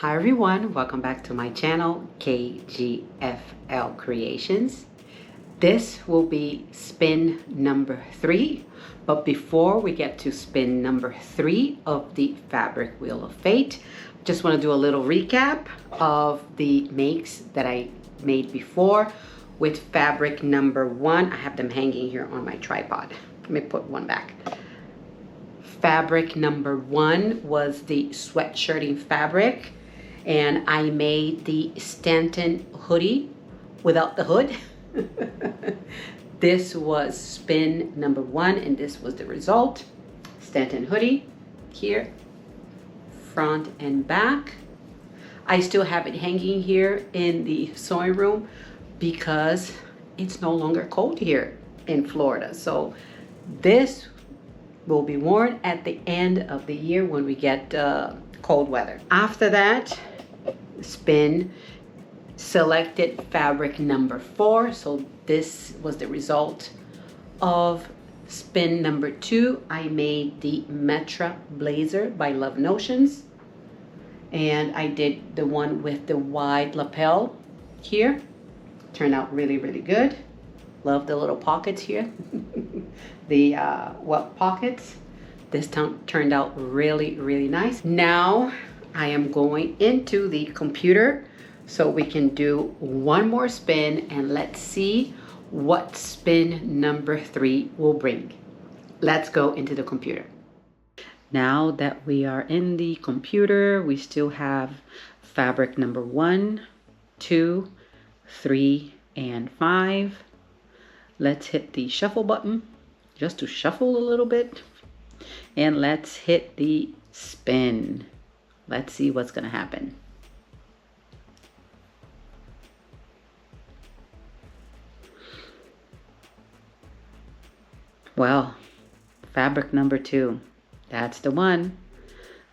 Hi everyone, welcome back to my channel, KGFL Creations. This will be spin number 3, but before we get to spin number 3 of the fabric wheel of fate, just want to do a little recap of the makes that I made before with fabric number 1. I have them hanging here on my tripod. Let me put one back. Fabric number 1 was the sweatshirting fabric, and I made the Stanton hoodie without the hood. This was spin number 1, and this was the result. Stanton hoodie here, front and back. I still have it hanging here in the sewing room because it's no longer cold here in Florida. So this will be worn at the end of the year when we get cold weather. After that, spin selected fabric number 4. So this was the result of spin number 2. I made the Metra Blazer by Love Notions, and I did the one with the wide lapel here. Turned out really good. Love the little pockets here. The pockets. This turned out really nice. Now I am going into the computer so we can do one more spin, and let's see what spin number 3 will bring. Let's go into the computer. Now that we are in the computer, we still have fabric number 1, 2, 3, and 5. Let's hit the shuffle button just to shuffle a little bit, and let's hit the spin. Let's see what's gonna happen. Well, fabric number 2, that's the one.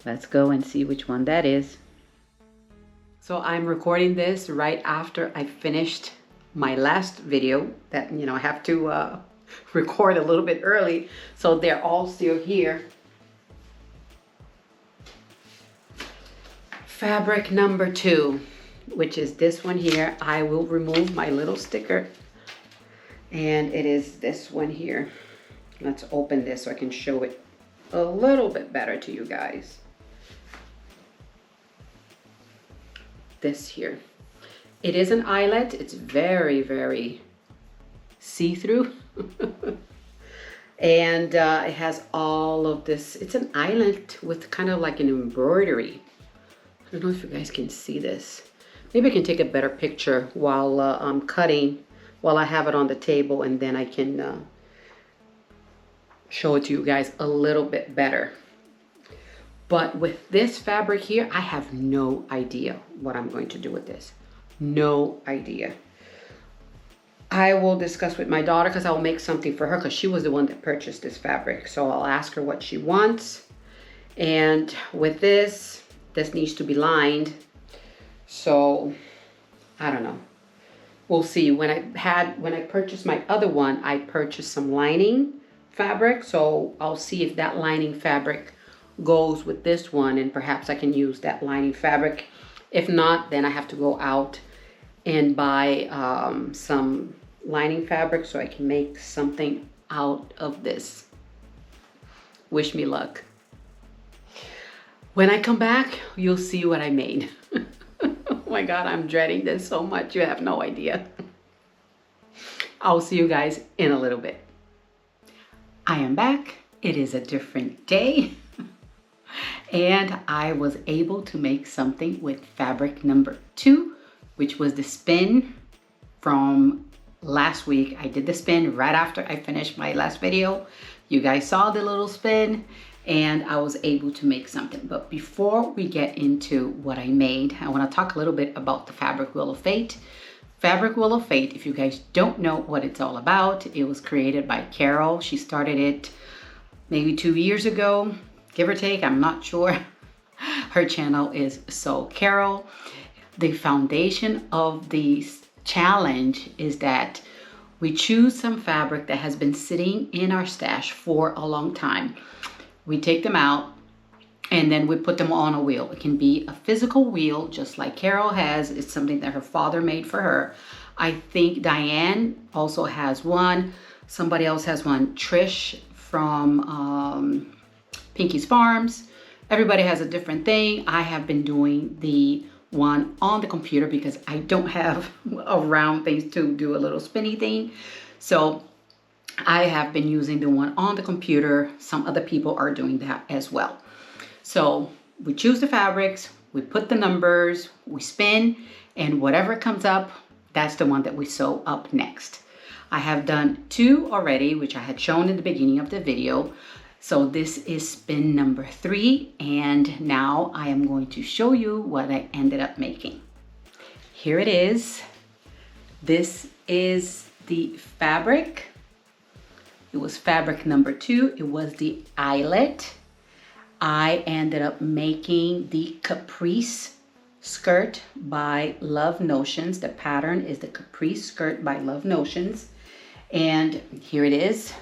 Let's go and see which one that is. So I'm recording this right after I finished my last video that, I have to record a little bit early, so they're all still here. Fabric number 2, which is this one here. I will remove my little sticker, and it is this one here. Let's open this so I can show it a little bit better to you guys. This here. It is an eyelet. It's very see-through. And it has all of this. It's an eyelet with kind of like an embroidery. I don't know if you guys can see this. Maybe I can take a better picture while I'm cutting, while I have it on the table, and then I can show it to you guys a little bit better. But with this fabric here, I have no idea what I'm going to do with this. No idea. I will discuss with my daughter, because I will make something for her, because she was the one that purchased this fabric. So I'll ask her what she wants. And with this needs to be lined. So I don't know. We'll see. When I purchased my other one, I purchased some lining fabric. So I'll see if that lining fabric goes with this one, and perhaps I can use that lining fabric. If not, then I have to go out and buy some lining fabric so I can make something out of this. Wish me luck. When I come back, you'll see what I made. Oh my God, I'm dreading this so much. You have no idea. I'll see you guys in a little bit. I am back. It is a different day. And I was able to make something with fabric number 2, which was the spin from last week. I did the spin right after I finished my last video. You guys saw the little spin, and I was able to make something. But before we get into what I made, I want to talk a little bit about the fabric wheel of fate. Fabric wheel of fate, if you guys don't know what it's all about, it was created by Carole. She started it maybe 2 years ago, give or take, I'm not sure. Her channel is So Carole. The foundation of the challenge is that we choose some fabric that has been sitting in our stash for a long time. We take them out and then we put them on a wheel. It can be a physical wheel, just like Carole has. It's something that her father made for her. I think Diann also has one. Somebody else has one. Trish from Pinky's Farms. Everybody has a different thing. I have been doing the one on the computer because I don't have around things to do a little spinny thing. So I have been using the one on the computer. Some other people are doing that as well. So we choose the fabrics, we put the numbers, we spin, and whatever comes up, that's the one that we sew up next. I have done 2 already, which I had shown in the beginning of the video. So this is spin number 3, and now I am going to show you what I ended up making. Here it is. This is the fabric. It was fabric number 2. It was the eyelet. I ended up making the Capri skirt by Love Notions. The pattern is the Capri skirt by Love Notions. And here it is.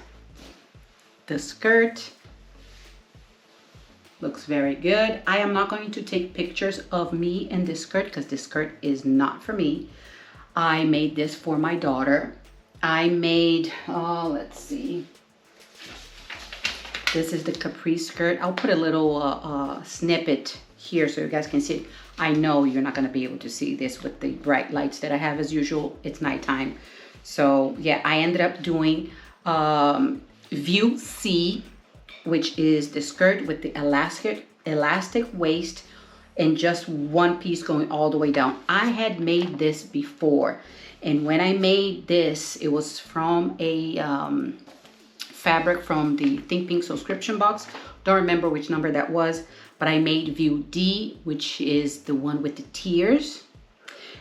The skirt looks very good. I am not going to take pictures of me in this skirt because this skirt is not for me. I made this for my daughter. I made, let's see. This is the Capri skirt. I'll put a little snippet here so you guys can see it. I know you're not gonna be able to see this with the bright lights that I have as usual. It's nighttime. So yeah, I ended up doing View C, which is the skirt with the elastic waist and just one piece going all the way down. I had made this before, and when I made this, it was from a fabric from the Think Pink subscription box. Don't remember which number that was, but I made View D, which is the one with the tears.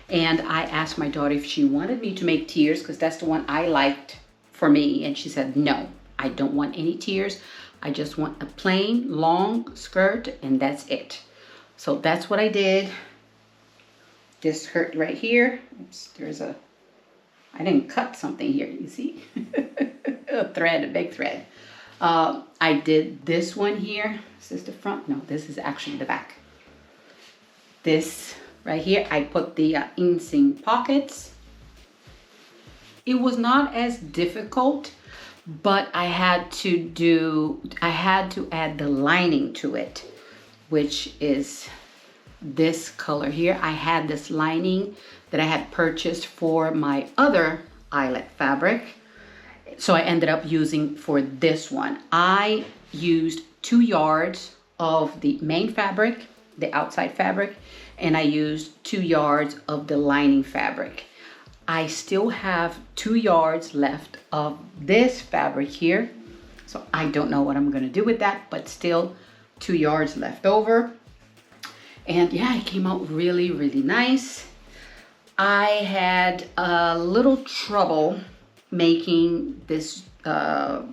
And I asked my daughter if she wanted me to make tears because that's the one I liked for me. And she said, no, I don't want any tears. I just want a plain long skirt and that's it. So that's what I did. This skirt right here. Oops, I didn't cut something here, you see? A thread, a big thread. I did this one here. Is this the front? No, this is actually the back. This right here, I put the inseam pockets. It was not as difficult, but I had to add the lining to it, which is this color here. I had this lining that I had purchased for my other eyelet fabric. So I ended up using for this one. I used 2 yards of the main fabric, the outside fabric, and I used 2 yards of the lining fabric. I still have 2 yards left of this fabric here. So I don't know what I'm gonna do with that, but still 2 yards left over. And yeah, it came out really, really nice. I had a little trouble making this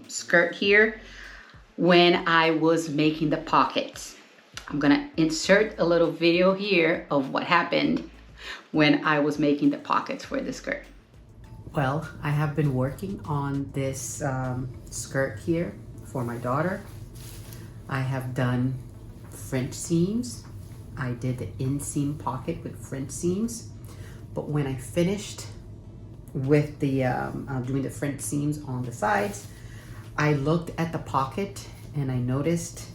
skirt here when I was making the pockets. I'm gonna insert a little video here of what happened when I was making the pockets for the skirt. Well, I have been working on this skirt here for my daughter. I have done French seams. I did the inseam pocket with French seams. But when I finished with the doing the French seams on the sides, I looked at the pocket and I noticed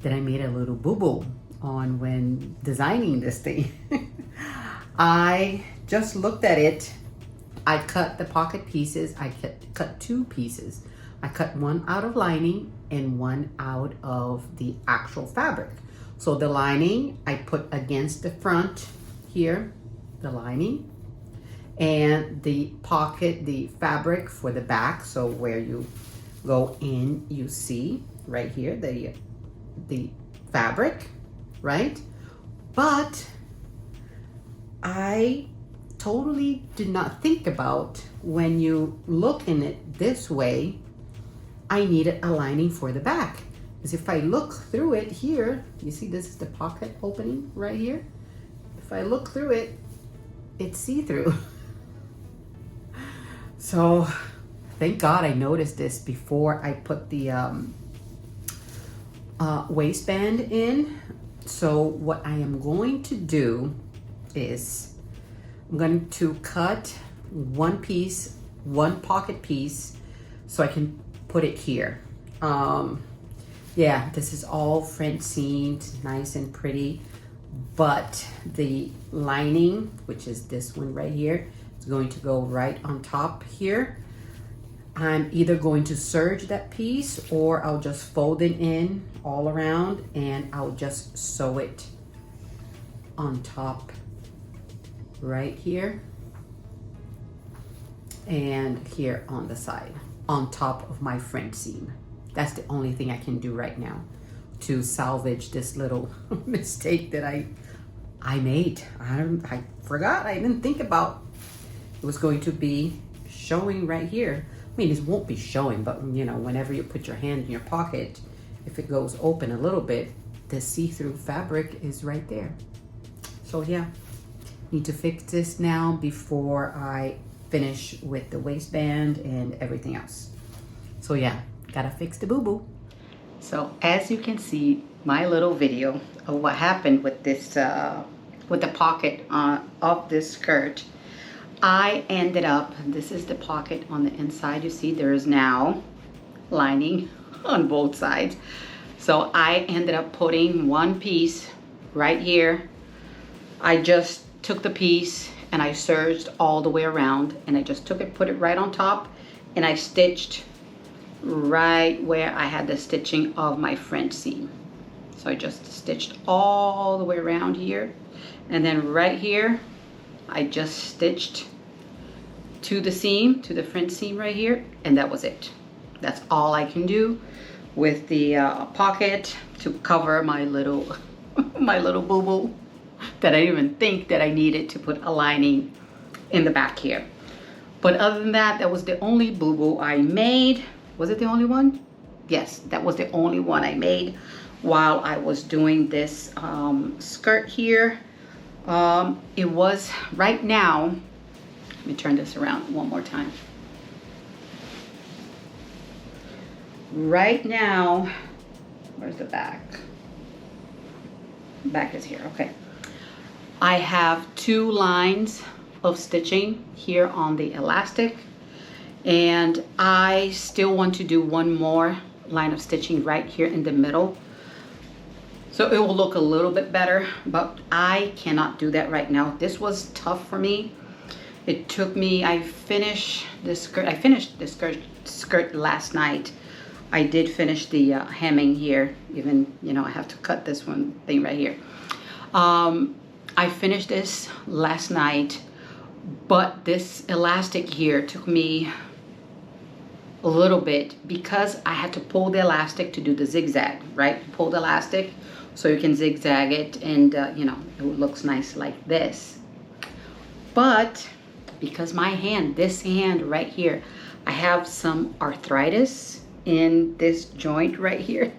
that I made a little boo-boo on when designing this thing. I just looked at it. I cut the pocket pieces. I cut 2 pieces. I cut one out of lining and one out of the actual fabric. So the lining I put against the front here, the lining, and the pocket, the fabric for the back. So where you go in, you see right here the fabric, right? But I totally did not think about when you look in it this way, I needed a lining for the back. Because if I look through it here, you see this is the pocket opening right here. If I look through it, it's see-through. So thank God I noticed this before I put the waistband in. So what I am going to do is I'm going to cut one piece, one pocket piece, so I can put it here. Yeah, this is all French seamed, nice and pretty, but the lining, which is this one right here, is going to go right on top here. I'm either going to serge that piece or I'll just fold it in all around and I'll just sew it on top right here and here on the side on top of my French seam. That's the only thing I can do right now to salvage this little mistake that I made. I forgot, I didn't think about it was going to be showing right here. I mean, it won't be showing, but you know, whenever you put your hand in your pocket, if it goes open a little bit, the see-through fabric is right there. So yeah, need to fix this now before I finish with the waistband and everything else. So yeah, gotta fix the boo-boo. So as you can see, my little video of what happened with this, with the pocket of this skirt, I ended up, this is the pocket on the inside. You see there is now lining on both sides. So I ended up putting one piece right here. I just took the piece and I serged all the way around and I just took it, put it right on top, and I stitched right where I had the stitching of my French seam. So I just stitched all the way around here, and then right here I just stitched to the seam, to the French seam right here, and that was it. That's all I can do with the pocket to cover my little my little boo-boo that I didn't even think that I needed to put a lining in the back here. But other than that, that was the only boo-boo I made. Was it the only one? Yes, that was the only one I made while I was doing this skirt here. It was right now, let me turn this around one more time. Right now, where's the back? Back is here, okay. I have 2 lines of stitching here on the elastic, and I still want to do one more line of stitching right here in the middle. So it will look a little bit better, but I cannot do that right now. This was tough for me. It took me, I finished this skirt last night. I did finish the hemming here, even, you know, I have to cut this one thing right here. I finished this last night, but this elastic here took me a little bit because I had to pull the elastic to do the zigzag, right? Pull the elastic so you can zigzag it, and you know, it looks nice like this. But because my hand, this hand right here, I have some arthritis in this joint right here.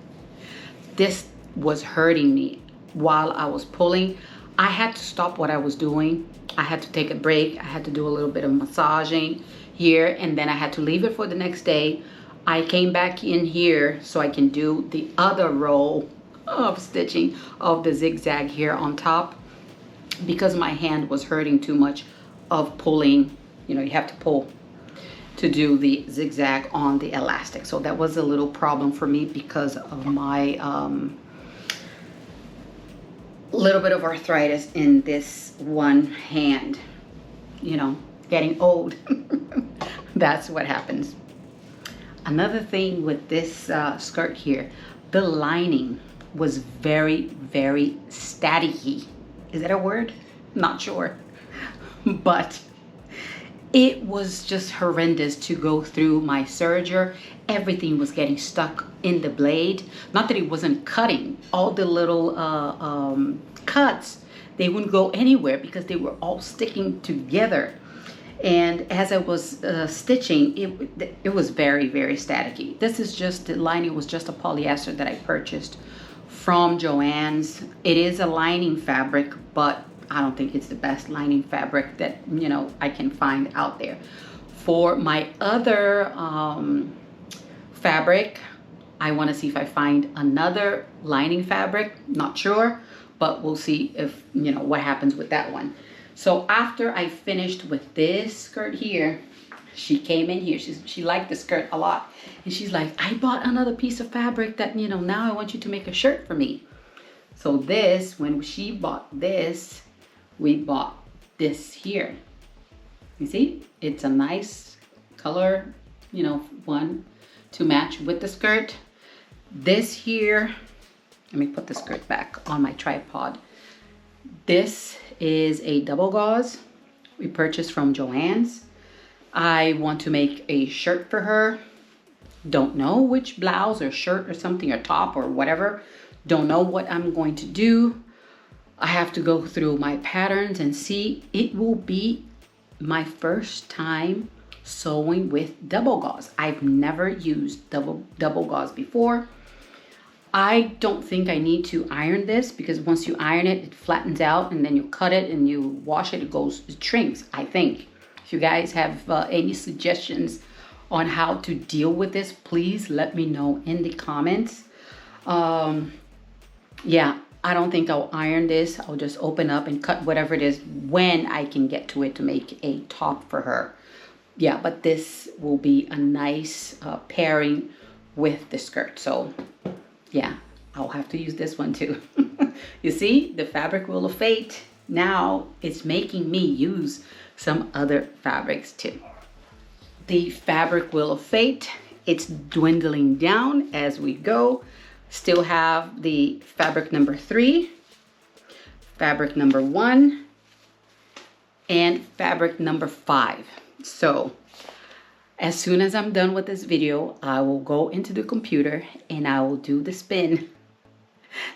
This was hurting me while I was pulling. I had to stop what I was doing. I had to take a break. I had to do a little bit of massaging here, and then I had to leave it for the next day. I came back in here so I can do the other row of stitching of the zigzag here on top because my hand was hurting too much of pulling. You know, you have to pull to do the zigzag on the elastic. So that was a little problem for me because of my little bit of arthritis in this one hand. You know, getting old. That's what happens. Another thing with this skirt here, the lining was very, very staticky. Is that a word? Not sure. But it was just horrendous to go through my serger. Everything was getting stuck in the blade. Not that it wasn't cutting. All the little cuts, they wouldn't go anywhere because they were all sticking together. And as I was stitching, it was very, very staticky. This is just, the lining was just a polyester that I purchased from Joann's. It is a lining fabric, but I don't think it's the best lining fabric that, you know, I can find out there. For my other fabric, I want to see if I find another lining fabric. Not sure, but we'll see if, you know, what happens with that one. So after I finished with this skirt here, she came in here. She liked the skirt a lot. And she's like, I bought another piece of fabric that, you know, now I want you to make a shirt for me. So this, when she bought this, we bought this here. You see, it's a nice color, you know, one to match with the skirt. This here, let me put the skirt back on my tripod. This is a double gauze we purchased from Joann's. I want to make a shirt for her. Don't know which blouse or shirt or something or top or whatever. Don't know what I'm going to do. I have to go through my patterns and see. It will be my first time sewing with double gauze. I've never used double gauze before. I don't think I need to iron this because once you iron it, it flattens out, and then you cut it and you wash it, it shrinks, I think. If you guys have any suggestions on how to deal with this, please let me know in the comments. Yeah, I don't think I'll iron this. I'll just open up and cut whatever it is when I can get to it to make a top for her. Yeah, but this will be a nice pairing with the skirt. So yeah, I'll have to use this one too. You see, the fabric wheel of fate. Now it's making me use some other fabrics too. The fabric wheel of fate, it's dwindling down as we go. Still have the fabric number 3, fabric number 1, and fabric number 5. So as soon as I'm done with this video, I will go into the computer and I will do the spin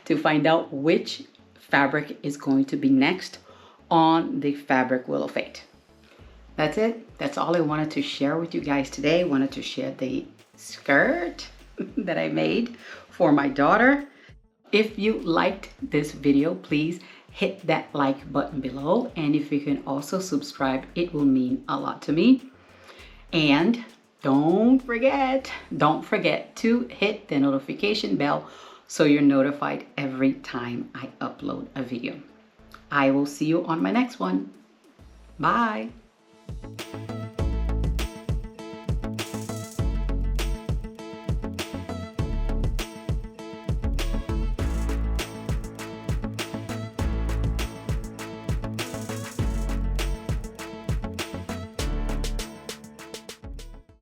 to find out which fabric is going to be next on the fabric wheel of fate. That's it. That's all I wanted to share with you guys today. I wanted to share the skirt that I made for my daughter. If you liked this video, please hit that like button below. And if you can also subscribe, it will mean a lot to me. And don't forget to hit the notification bell so you're notified every time I upload a video. I will see you on my next one. Bye.